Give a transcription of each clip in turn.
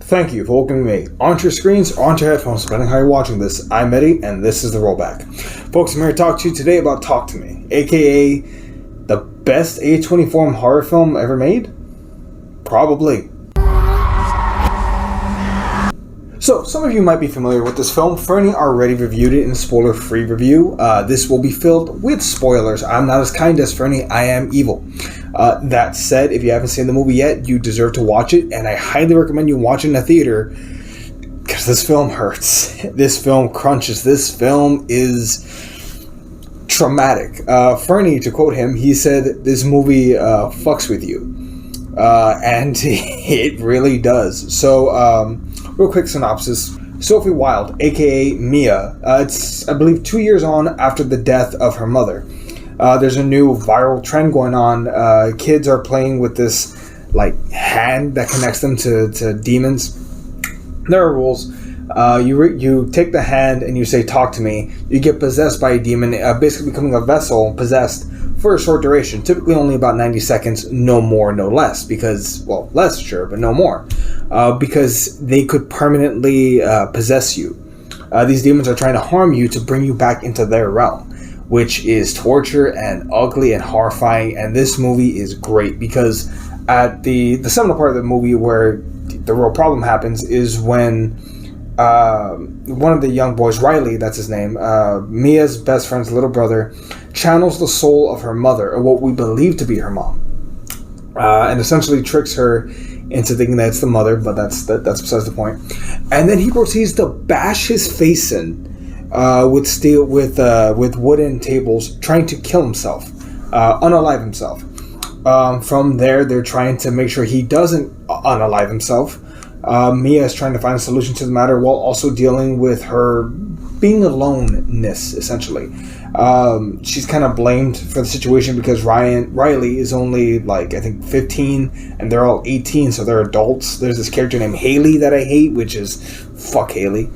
Thank you for welcoming me onto your screens or onto your headphones, depending on how you're watching this. I'm Eddie, and this is The Rollback. Folks, I'm here to talk to you today about Talk to Me, aka the best A24 horror film ever made? Probably. So, some of you might be familiar with this film. Fernie already reviewed it in a spoiler-free review. This will be filled with spoilers. I'm not as kind as Fernie, I am evil. That said, if you haven't seen the movie yet, you deserve to watch it, and I highly recommend you watch it in a theater, because this film hurts. This film crunches. This film is traumatic. Fernie, to quote him, he said, this movie fucks with you. And it really does. So, real quick synopsis. Sophie Wilde, aka Mia, it's, I believe, 2 years on after the death of her mother. There's a new viral trend going on. Kids are playing with this, hand that connects them to demons. There are rules. You take the hand and you say, talk to me. You get possessed by a demon, basically becoming a vessel possessed for a short duration, typically only about 90 seconds, no more, no less, because, well, less, sure, but no more, because they could permanently possess you. These demons are trying to harm you to bring you back into their realm, which is torture and ugly and horrifying, and this movie is great, because at the seminal part of the movie where the real problem happens is when one of the young boys, Riley, that's his name, Mia's best friend's little brother, channels the soul of her mother, or what we believe to be her mom, and essentially tricks her into thinking that it's the mother, but that's besides the point. And then he proceeds to bash his face in with wooden tables, trying to kill himself, unalive himself. From there, they're trying to make sure he doesn't unalive himself. Mia is trying to find a solution to the matter while also dealing with her being aloneness, essentially. She's kind of blamed for the situation because Riley is only, I think 15, and they're all 18, so they're adults. There's this character named Haley that I hate, which is fuck Haley.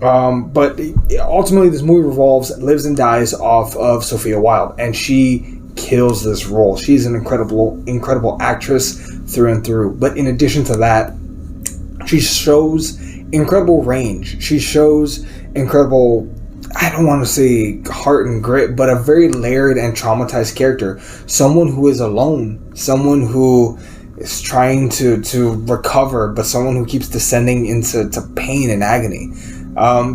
But ultimately, this movie lives and dies off of Sophia Wilde, and she kills this role. She's an incredible actress through and through. But in addition to that, she shows incredible range. She shows incredible, I don't want to say heart and grit, but a very layered and traumatized character. Someone who is alone. Someone who is trying to recover, but someone who keeps descending into pain and agony.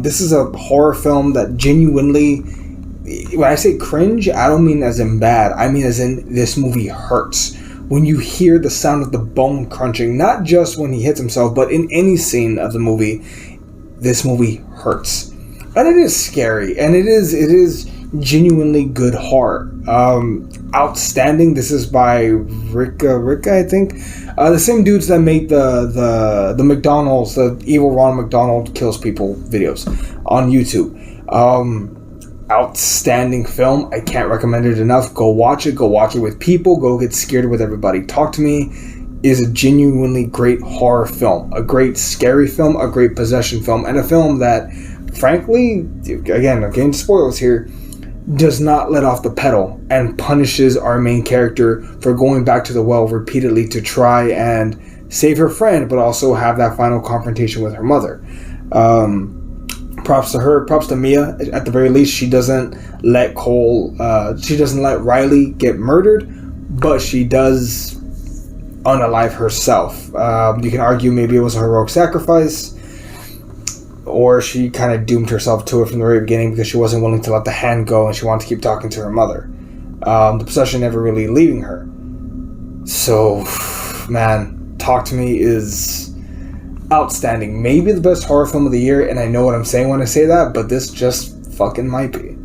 This is a horror film that genuinely, when I say cringe, I don't mean as in bad. I mean as in this movie hurts. When you hear the sound of the bone crunching, not just when he hits himself, but in any scene of the movie, this movie hurts. And it is scary, and it is genuinely good horror. Outstanding. This is by Ricka, I think. The same dudes that made the McDonald's, the evil Ronald McDonald kills people videos on YouTube. Outstanding film. I can't recommend it enough. Go watch it. Go watch it with people. Go get scared with everybody. Talk to Me is a genuinely great horror film. A great scary film. A great possession film. And a film that, frankly, again, I'm getting spoilers here, does not let off the pedal and punishes our main character for going back to the well repeatedly to try and save her friend, but also have that final confrontation with her mother. Props to her, props to Mia. At the very least, she doesn't let Riley get murdered, but she does unalive herself. You can argue maybe it was a heroic sacrifice, or she kind of doomed herself to it from the very beginning because she wasn't willing to let the hand go and she wanted to keep talking to her mother. The possession never really leaving her. So, man, Talk to Me is outstanding. Maybe the best horror film of the year, and I know what I'm saying when I say that, but this just fucking might be.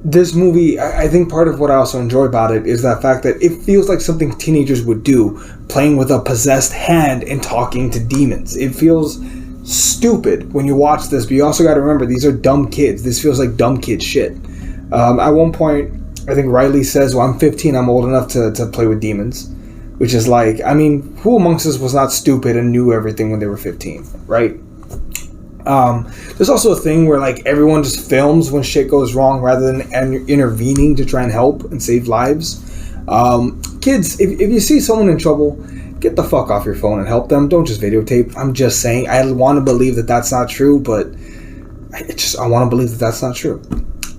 This movie, I think part of what I also enjoy about it is that fact that it feels like something teenagers would do, playing with a possessed hand and talking to demons. It feels stupid when you watch this, but you also got to remember, these are dumb kids. This feels like dumb kid shit. At one point, I think Riley says, well, I'm 15, I'm old enough to play with demons. Which is like, I mean, who amongst us was not stupid and knew everything when they were 15, right? There's also a thing where, everyone just films when shit goes wrong rather than intervening to try and help and save lives. Kids, if you see someone in trouble, get the fuck off your phone and help them. Don't just videotape. I'm just saying. I want to believe that that's not true, but I want to believe that that's not true.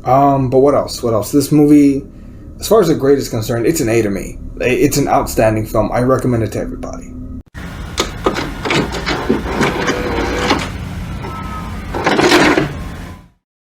But what else? What else? This movie, as far as the grade is concerned, it's an A to me. It's an outstanding film. I recommend it to everybody.